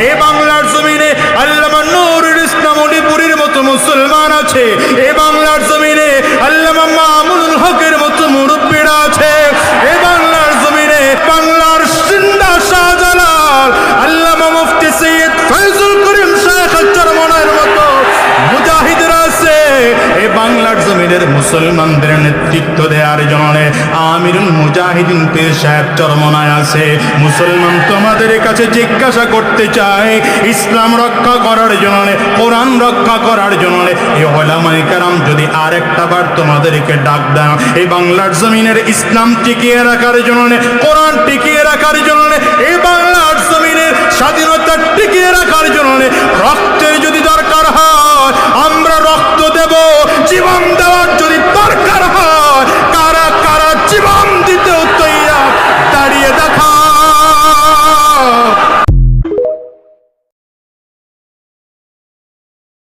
এই বাংলার জমিনে আল্লামা নুরুল ইসলাম অলিপুরীর মতো মুসলমান আছে, এই বাংলার জমিনে আল্লামা মামুনুল হকের মতো মুরব্বীরা আছে, এই বাংলার জমিনে বাংলার জিন্দা শাহজালাল আল্লামা মুফতি সৈয়দ ফয়জুল করিম শাইখ চরমনার মতো মুজাহিদরা আছে। এই বাংলার জমিনের মুসলমানদের নেতৃত্ব দেওয়ার জন্য আমিরুল মুজাহিদিন পীর সাহেব চরমনায় আছে। মুসলমান তোমাদের কাছে জিজ্ঞাসা করতে চাই, ইসলাম রক্ষা করার জন্য, কোরআন রক্ষা করার জন্য এই উলামায়ে কেরাম যদি আরেকটা বার তোমাদেরকে ডাক দেন, এই বাংলার জমিনের ইসলাম টিকিয়ে রাখার জন্য, কোরআন টিকিয়ে রাখার জন্য, এই বাংলার জমিনের স্বাধীনতা